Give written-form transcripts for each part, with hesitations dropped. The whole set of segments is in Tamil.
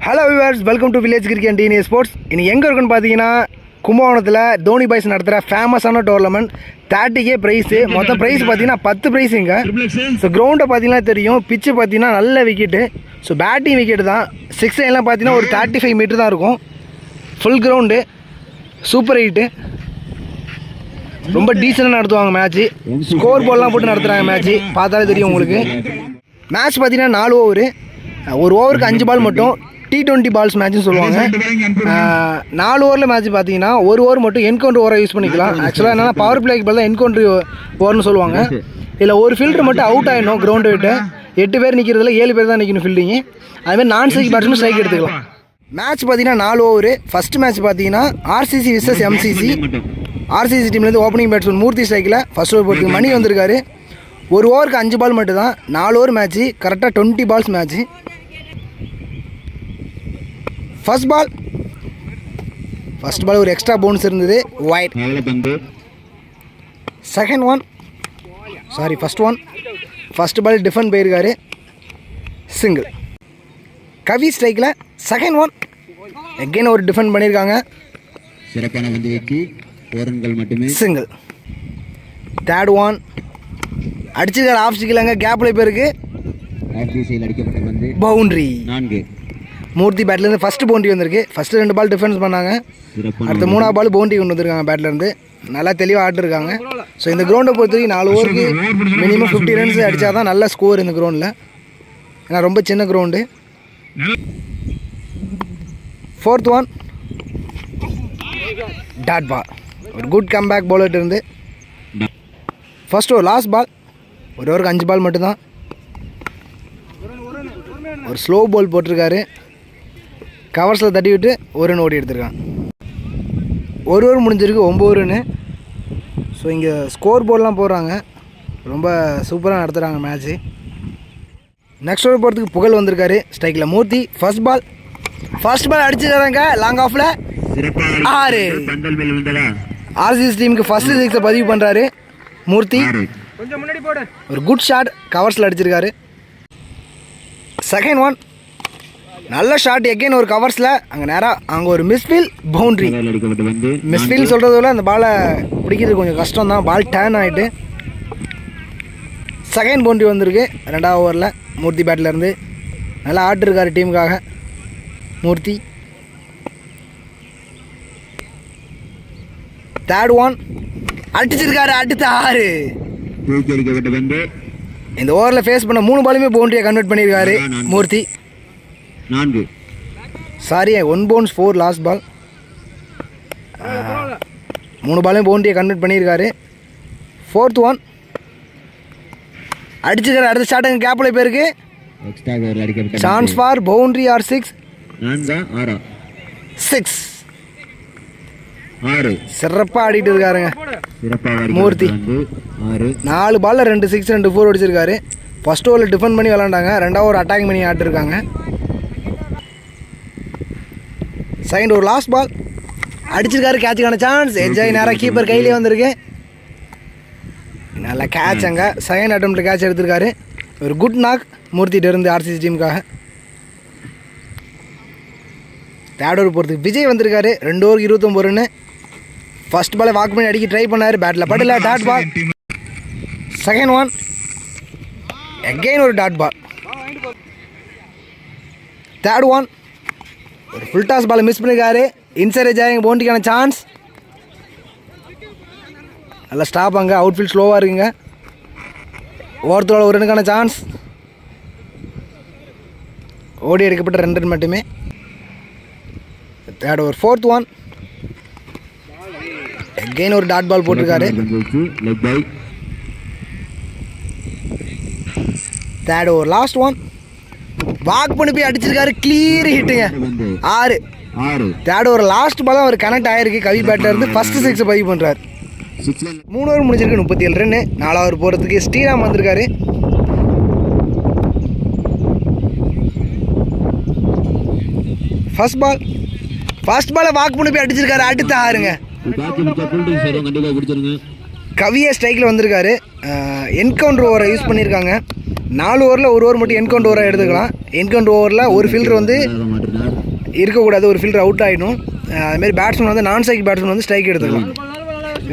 Hello viewers, welcome to village cricket DNA sports. இன்னைக்கு எங்கே இருக்குன்னு பார்த்தீங்கன்னா கும்பகோணத்தில் தோனி பாய்ஸ் நடத்துகிற ஃபேமஸான டோர்னமெண்ட் 30K ப்ரைஸு. மொத்தம் ப்ரைஸ் பார்த்தீங்கன்னா 10 ப்ரைஸுங்க. ஸோ கிரவுண்டை பார்த்தீங்கன்னா தெரியும், பிச்சு பார்த்தீங்கன்னா நல்ல விக்கெட்டு. ஸோ பேட்டிங் விக்கெட்டு தான். 6 லைன்லாம் பார்த்தீங்கன்னா ஒரு 35 மீட்டர் தான் இருக்கும். ஃபுல் கிரவுண்டு, சூப்பர் ஹீட்டு, ரொம்ப டீசெண்டாக நடத்துவாங்க மேட்ச்சு. ஸ்கோர் போர்டெலாம் போட்டு நடத்துகிறாங்க மேட்ச்சு, பார்த்தாலே தெரியும் உங்களுக்கு. மேட்ச் பார்த்தீங்கன்னா 4 ஓவரு, ஒரு ஓவருக்கு 5 பால் மட்டும். T20 பால்ஸ் மேட்ச்னு சொல்லுவாங்க. 4 ஓவரில் மேட்ச் பார்த்தீங்கன்னா ஒரு ஓவர் மட்டும் என்கவுண்டர் ஓவராக யூஸ் பண்ணிக்கலாம். ஆக்சுவலாக என்னென்னா பவர் பிளேக்கு பதில் என்கவுண்டர் ஓவர்னு சொல்லுவாங்க. இதில் ஒரு ஃபில்டர் மட்டும் அவுட் ஆகிடணும். கிரவுண்டு விட்டு 8 பேர் நிற்கிறதுல 7 பேர் தான் நிற்கணும் ஃபீல்டிங்கு. அதுமாதிரி நான் ஸ்ட்ரைக் பேட்ஸ்மேன் ஸ்ட்ரைக் எடுத்துக்கலாம். மேட்ச் பார்த்தீங்கன்னா 4 ஓவரு. ஃபஸ்ட் மேட்ச் பார்த்தீங்கன்னா RCC vs MCC. RCC டீம்லேருந்து ஓப்பனிங் பேட்ஸ்மேன் மூர்த்தி ஸ்ட்ரைக்கில் ஃபஸ்ட் ஓவர் போகிறதுக்கு மணி வந்திருக்காரு. ஒரு ஓவருக்கு 5 பால் மட்டும் தான். 4 ஓவர் மேட்ச்சு, கரெக்டாக 20 பால்ஸ் மேட்ச்சு. ஃபர்ஸ்ட் பால் ஒரு எக்ஸ்ட்ரா போனஸ் இருந்தது, வைட். ஃபர்ஸ்ட் பால் டிஃபன் போயிருக்காரு, சிங்கிள். கவி ஸ்ட்ரைக்கில் செகண்ட் ஒன் எகைன் ஒரு டிஃபன் பண்ணியிருக்காங்க, சிங்கிள். தேர்ட் ஒன் அடிச்சிருக்காரு, ஆஃப் ஸ்டிக்கில் கேப்பில் போயிருக்கு, பவுண்ட்ரி. மூர்த்தி பேட்லேருந்து ஃபஸ்ட்டு பவுண்ட்ரி வந்திருக்கு. ஃபஸ்ட்டு 2 பால் டிஃபென்ஸ் பண்ணாங்க, அடுத்த 3ஆவது பால் பவுண்ட்ரி கொண்டு வந்திருக்காங்க பேட்லேருந்து. நல்லா தெளிவாக ஆடிருக்காங்க. ஸோ இந்த கிரவுண்டை பொறுத்த வரைக்கும் 4 ஓவருக்கு மினிமம் 50 ரன்ஸ் அடித்தா தான் நல்ல ஸ்கோர் இந்த கிரவுண்டில். ஏன்னா ரொம்ப சின்ன ground. Fourth one dot ball, ஒரு குட் கம்பேக் பவுலர்ட்டு இருந்து. ஃபர்ஸ்ட் ஓவர் லாஸ்ட் பால், ஒரு ஓவருக்கு 5 பால் மட்டும்தான். ஒரு ஸ்லோ பால் போட்டிருக்காரு, கவர்ஸில் தட்டி விட்டு ஒரு ரன் ஓடி எடுத்திருக்கான். ஒரு ஓவர் முடிஞ்சிருக்கு, 9 ரன்னு. ஸோ இங்கே ஸ்கோர் போர்டெலாம் போடுறாங்க, ரொம்ப சூப்பராக நடத்துகிறாங்க மேட்ச்சு. நெக்ஸ்ட் ஓவர் போகிறதுக்கு புகழ் வந்திருக்காரு ஸ்ட்ரைக்கில். மூர்த்தி ஃபர்ஸ்ட் பால் அடிச்சுக்கிறாங்க லாங் ஆஃபில் 6. RCC டீமுக்கு ஃபர்ஸ்ட் 6 பதிவு பண்ணுறாரு மூர்த்தி. ஒரு குட் ஷாட், கவர்ஸில் அடிச்சிருக்காரு. செகண்ட் ஒன் நல்ல ஷாட், எகெயின் ஒரு கவர்ஸில். அங்கே ஒரு மிஸ்ஃபீல், பவுண்ட்ரி. மிஸ்ஃபீல் சொல்கிறத விட அந்த பாலை பிடிக்கிறது கொஞ்சம் கஷ்டம் தான். பால் டேர்ன் ஆகிட்டு செகண்ட் பவுண்ட்ரி வந்திருக்கு 2ஆவது ஓவரில் மூர்த்தி பேட்லேருந்து. நல்லா ஆட்டிருக்காரு டீமுக்காக மூர்த்தி. தேர்ட் ஒன் அடிச்சிருக்காரு, அடுத்த 6. இந்த ஓவரில் ஃபேஸ் பண்ண 3 பாலுமே பவுண்டரியை கன்வெர்ட் பண்ணியிருக்காரு மூர்த்தி. 1 bounce 4 last ball. 3 பாலுமே பவுண்டரியை கன்வெர்ட் பண்ணியிருக்காரு. ஃபோர்த் ஒன் அடிச்சுக்கிறார், அடுத்த ஷாட் அங்கே கேப்பில் போயிருக்கு. Chance for boundary or 6. சிறப்பாக ஆடிட்டு இருக்காருங்க மூர்த்தி. 4 பாலில் 2 6 2 4 அடிச்சிருக்காரு. ஃபர்ஸ்ட் ஓவரில் டிஃபெண்ட் பண்ணி விளாண்டாங்க, 2ஆவது ஓவர் அட்டாக் பண்ணி ஆட்டிருக்காங்க. செகண்ட் ஓவர் லாஸ்ட் பால் அடிச்சிருக்காரு, கேட்சுக்கான சான்ஸ். என்ஜாய் நேராக கீப்பர் கையிலே வந்திருக்கு, நல்லா கேட்ச். அங்கே செகண்ட் அட்டம்ப்டில் கேட்ச் எடுத்திருக்காரு. ஒரு குட் நாக் மூர்த்திகிட்ட இருந்து RCC டீமுக்காக. தேர்ட் ஓவர் போகிறதுக்கு விஜய் வந்திருக்காரு. 2 ஓவருக்கு 29 ரன்னு. ஃபர்ஸ்ட் பாலை வாக் பண்ணி அடிக்க ட்ரை பண்ணார், பேட்டில் படல. Dot ball. Second one again ஒரு டாட் பால். தேர்ட் ஒன் ஒரு ஃபுல் டாஸ் பாலை மிஸ் பண்ணியிருக்காரு. இன்சைட் ஜாயிங் பவுண்டரிக்கான சான்ஸ். நல்லா ஸ்டாப். அங்கே அவுட் ஃபீல்ட் ஸ்லோவாக இருக்குங்க. ஓவரத்தோட ஒரு ரனுக்கான சான்ஸ். ஓடி எடுக்கப்பட்ட 2 ரன் மட்டுமே. Third over fourth one again ஒரு டாட் பால் போட்டிருக்காரு. Third over last one walk பண்ணி போய் அடிச்சிருக்காரு, கிளியர் ஹிட்டுங்க 6. தேர்ட் ஓவர் லாஸ்ட் பால் அவர் கனெக்ட் ஆகிருக்கு கவி பேட்டில் இருந்து. ஃபர்ஸ்ட் 6 பதிவு பண்ணுறாரு. 3 ஓவர் முடிஞ்சிருக்கு, 37 ரன்னு. 4ஆவது ஓவர் போகிறதுக்கு ஸ்ரீராம் வந்திருக்காரு. ஃபர்ஸ்ட் பாலை வாக் பண்ணி போய் அடிச்சிருக்காரு, அடுத்த 6ங்க. கவியை ஸ்ட்ரைக்கில் வந்திருக்காரு. என்கவுண்டர் ஓவரை யூஸ் பண்ணியிருக்காங்க. 4 ஓவரில் 1 ஓவர் மட்டும் என்கவுண்டர் ஓவராக எடுத்துக்கலாம். என்கவுண்டர் ஓவரில் ஒரு ஃபீல்டர் வந்து இருக்கக்கூடாது, ஒரு ஃபீல்டர் அவுட் ஆகிடும். அதுமாரி பேட்ஸ்மேன் வந்து நான் ஸ்ட்ரைக் பேட்ஸ்மேன் வந்து ஸ்ட்ரைக் எடுத்துக்கலாம்.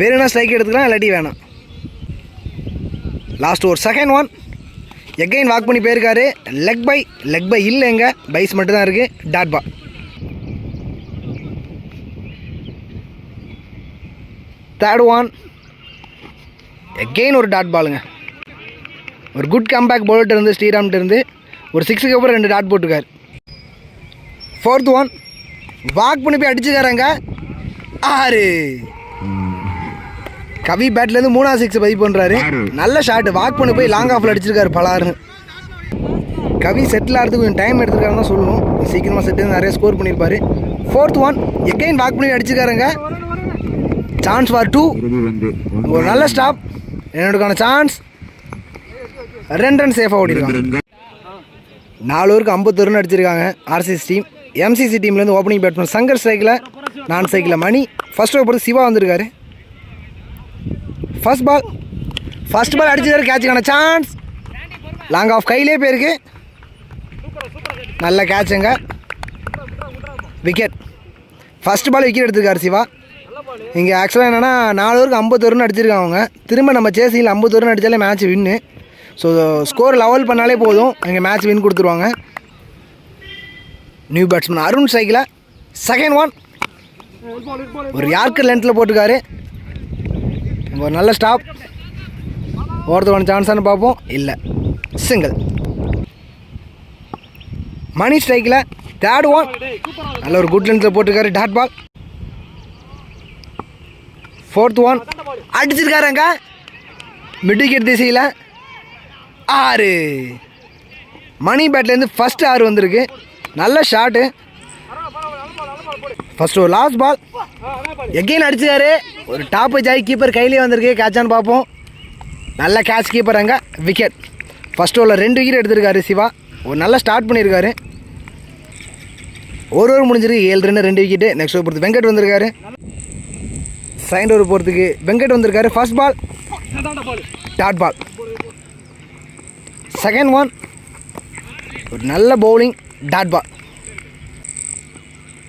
வேணும்னா ஸ்ட்ரைக் எடுத்துக்கலாம், இல்லாட்டி வேணாம். லாஸ்ட் ஒரு செகண்ட் ஒன். எகைன் வாக் பண்ணி போயிருக்காரு. லெக் பை இல்லைங்க, பைஸ் மட்டும் தான் இருக்குது. Dot ball. Third one. Again ஒரு டாட் பாலுங்க. ஒரு குட் கம்பேக் பவுலர்கிட்ட இருந்து ஸ்ரீராம்கிட்ட இருந்து ஒரு 6க்கு அப்புறம் 2 டாட் போட்டுருக்காரு. Fourth one. வாக் பண்ணி போய் அடிச்சுக்காரங்க. 6. கவி பேட்லேருந்து 3ஆவது 6 பதிவு பண்ணுறாரு. நல்ல ஷாட்டு. வாக் பண்ணி போய் லாங் ஆஃபில் அடிச்சிருக்காரு பலாருன்னு. கவி செட்டில் ஆகிறதுக்கு கொஞ்சம் டைம் எடுத்துருக்காருன்னு தான் சொல்லணும். சீக்கிரமாக செட்டில் நிறைய ஸ்கோர் பண்ணியிருப்பார். Fourth one. எகெயின் வாக் பண்ணி அடிச்சுக்காரங்க. Chance for 2. ஒரு நல்ல ஸ்டாப். என்னோடக்கான சான்ஸ். 2 ரன் சேஃபாக ஓடிருக்காங்க. 4 ஓவருக்கு 51 ரன் அடிச்சிருக்காங்க ஆர்சிசி டீம். எம்சிசி டீம்லேருந்து ஓப்பனிங் பேட்ஸ்மேன் சங்கர் ஸ்ட்ரைக்கில், நான் ஸ்ட்ரைக்கில் மணி. ஃபர்ஸ்ட் ஓவர் பொறுத்து சிவா வந்திருக்காரு. ஃபர்ஸ்ட் பால் அடிச்சிருக்காரு. கேட்சுக்கான சான்ஸ். லாங் ஆஃப் கையிலே போயிருக்கு. நல்ல கேட்சுங்க. விக்கெட். ஃபர்ஸ்ட் பால் விக்கெட் எடுத்துருக்காரு சிவா. இங்கே ஆக்சுவலாக என்னென்னா 4 ஓவருக்கு 51 ரன் அடிச்சிருக்காங்க அவங்க. திரும்ப நம்ம சேசியில் 51 ரன் அடித்தாலே மேட்ச் வின்னு. ஸோ ஸ்கோர் லெவல் பண்ணாலே போதும், இங்கே மேட்ச் வின் கொடுத்துருவாங்க. நியூ பேட்ஸ்மேன் அருண் ஸ்ட்ரைக்கில். Second one. ஒரு யார்க்கர் லென்த்தில் போட்டிருக்காரு. ஒரு நல்ல ஸ்டாப். ஓரத்துக்கான சான்ஸானு பார்ப்போம். இல்லை, சிங்கிள். மணி ஸ்ட்ரைக்கில். Third one. நல்ல ஒரு குட் லென்த்தில் போட்டிருக்காரு. Dot ball. Fourth one. அடிச்சிருக்காருங்க மிட் விக்கெட் திசையில். 6. மணி பேட்லேருந்து ஃபஸ்ட்டு 6 வந்திருக்கு. நல்ல ஷாட்டு. ஃபஸ்ட்டு ஒரு லாஸ்ட் பால். எகெயின் அடிச்சிருக்காரு. ஒரு டாப்பு ஜாய் கீப்பர் கையிலே வந்திருக்கு. கேட்சான்னு பார்ப்போம். நல்ல கேட்ச் கீப்பர் அங்கே. விக்கெட். ஃபஸ்ட் ஓவரில் 2 விக்கெட் எடுத்திருக்காரு சிவா. ஒரு நல்ல ஸ்டார்ட் பண்ணியிருக்காரு. ஒரு ஓவர் முடிஞ்சிருக்கு. 7 ரன் 2 விக்கெட்டு. நெக்ஸ்ட் ஓவர் பொறுத்து வெங்கட் வந்திருக்காரு. செகண்ட் ஓவர் போகிறதுக்கு வெங்கட் வந்திருக்காரு. First ball dot ball. Second one. ஒரு நல்ல bowling. Dot ball.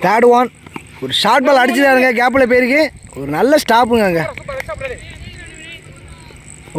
Third one. ஒரு ஷார்ட் பால் அடிச்சுட்டாருங்க. கேப்பில் போயிருக்கு. ஒரு நல்ல ஸ்டாப்புங்க அங்கே.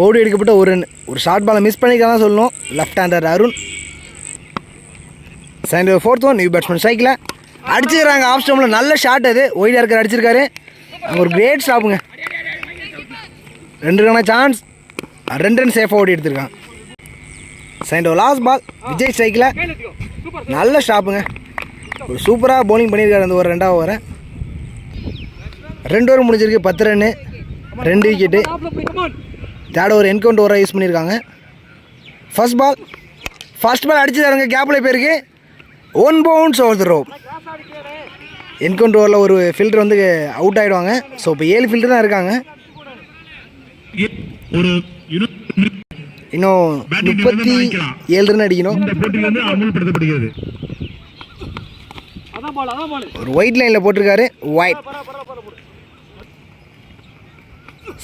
ஓடி எடுக்கப்பட்ட ஒரு ரன். ஒரு ஷார்ட் பாலை மிஸ் பண்ணிக்கலாம் சொல்லணும். Left hander Arun. Second over fourth one. New batsman ஸ்ட்ரைக்கில் அடிச்சுக்கிறாங்க. ஆஃப் ஸ்டம்பில் நல்ல ஷாட் அது. ஒயிடாக இருக்கிற அடிச்சிருக்காரு. அங்கே ஒரு கிரேட் ஸ்டாப்புங்க. 2 ரன் சான்ஸ். 2 ரன் சேஃபாக ஓடி எடுத்திருக்காங்க. Second over last ball. Vijay ஸ்ட்ரைக்கில். நல்ல ஸ்டாப்புங்க. ஒரு சூப்பராக பவுலிங் பண்ணியிருக்காரு அந்த ஒரு 2ஆவது ஓவரை. 2 ஓவர் முடிஞ்சிருக்கு. 10 run 2 wicket. Third over encounter ஓவராக யூஸ் பண்ணியிருக்காங்க. ஃபர்ஸ்ட் பால் அடிச்சுதாருங்க. கேப்பில் போயிருக்கு. 1 bounce over the rope. Encounter ஓவரில் ஒரு ஃபில்டர் வந்து அவுட் ஆகிடுவாங்க. ஸோ இப்போ 7 ஃபில்டர் தான் இருக்காங்க. இன்னும் 37 ரன் அடிக்கணும். ஒரு ஒயிட் லைனில் போட்டிருக்காரு. ஒயிட்.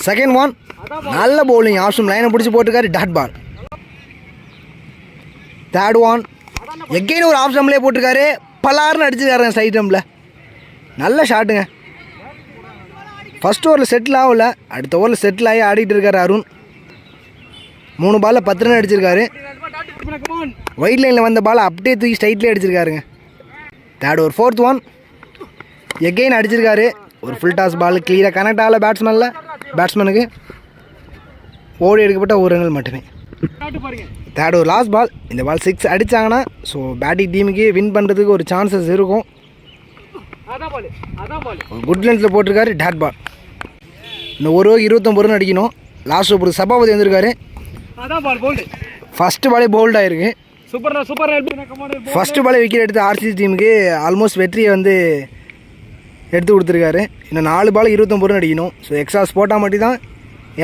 Second one. நல்ல பவுலிங். ஆப்ஷன் லைனை பிடிச்சி போட்டிருக்காரு. Dot ball. Third one. Again ஒரு ஆஃப் ஸ்டம்ப்லேயே போட்டிருக்காரு. பலாருன்னு அடிச்சிருக்காருங்க சைட் ஸ்டம்பில். நல்ல ஷாட்டுங்க. ஃபஸ்ட் ஓவரில் செட்டில் ஆகல. அடுத்த ஓவரில் செட்டில் ஆகி ஆடிட்டு இருக்காரு அருண். 3 பாலில் 10 ரன் அடிச்சிருக்காரு. ஒயிட் லைனில் வந்த பால் அப்படியே தூக்கி ஸ்ட்ரைட்லேயே அடிச்சிருக்காருங்க. Third over fourth one. Again அடிச்சிருக்காரு. ஒரு ஃபுல் டாஸ் பால் கிளியராக கனெக்ட் ஆகலை பேட்ஸ்மேனுக்கு. ஓடி எடுக்கப்பட்ட 1 ரன்கள் மட்டுமே. Third over last ball. இந்த பால் 6 அடித்தாங்கன்னா ஸோ பேட்டிங் டீமுக்கு வின் பண்ணுறதுக்கு ஒரு சான்சஸ் இருக்கும். குட் லென்த்தில் போட்டிருக்காரு. Dot ball. இன்னும் ஒரு ஓவர் 29 ரன் அடிக்கணும். லாஸ்ட் ஓவர் சபாபதி வந்திருக்காரு. ஃபஸ்ட்டு பாலே போல்ட் ஆகிருக்கு. ஃபஸ்ட்டு பாலே விக்கெட் எடுத்து ஆர்சிசி டீமுக்கு ஆல்மோஸ்ட் வெற்றியை வந்து எடுத்து கொடுத்துருக்காரு. இன்னும் 4 பால் 29 ரன் அடிக்கணும். ஸோ எக்ஸ்ட்ராஸ் போட்டால் மட்டும் தான்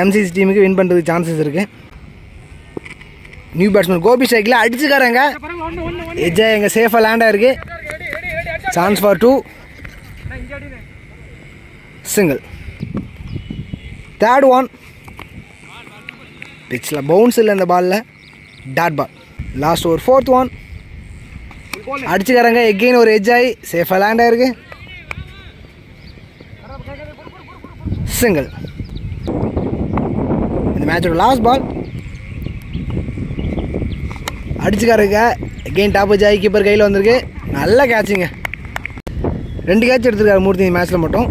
எம்சிசி டீமுக்கு வின் பண்ணுறதுக்கு சான்சஸ் இருக்குது. நியூ பேட்ஸ்மேன் கோபி ஸ்ட்ரைக்கில் அடிச்சுக்காரங்க. எஜ்ஜா எங்கள் சேஃபாக லேண்டாக இருக்குது. Chance for 2. Single. Third one. பிச்சில் பவுன்ஸ் இல்லை இந்த பாலில். Dot ball. Last over fourth one. அடிச்சுக்காரங்க எகெயின் ஒரு எட்ஜ் ஆகி சேஃபாக லேண்ட் ஆயிருக்கு. சிங்கிள். இந்த மேட்சோட லாஸ்ட் பால் அடிச்சுக்காரங்க எகெயின் டாப் எட்ஜ் ஆகி கீப்பர் கையில் வந்திருக்கு. நல்ல கேட்சுங்க. 2 கேட்ச் எடுத்துருக்காரு மூர்த்தி இந்த மேட்ச்சில் மட்டும்.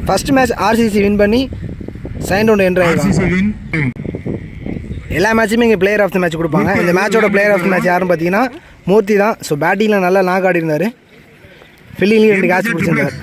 ஃபஸ்ட்டு மேட்ச் ஆர்சிசி வின் பண்ணி செகண்ட் ரவுண்ட் என்ட்ரு ஆகிருக்காங்க. எல்லா மேட்சுமே இங்கே பிளேயர் ஆஃப் த மேட்ச் கொடுப்பாங்க. இந்த மேட்சோட பிளேயர் ஆஃப் த மேட்ச் யாருன்னு பார்த்தீங்கன்னா மூர்த்தி தான். ஸோ பேட்டிங்கில் நல்லா நாக் ஆடி இருந்தார். ஃபீல்டிங்லேயும் 2 கேட்ச் பிடிச்சிருந்தார்.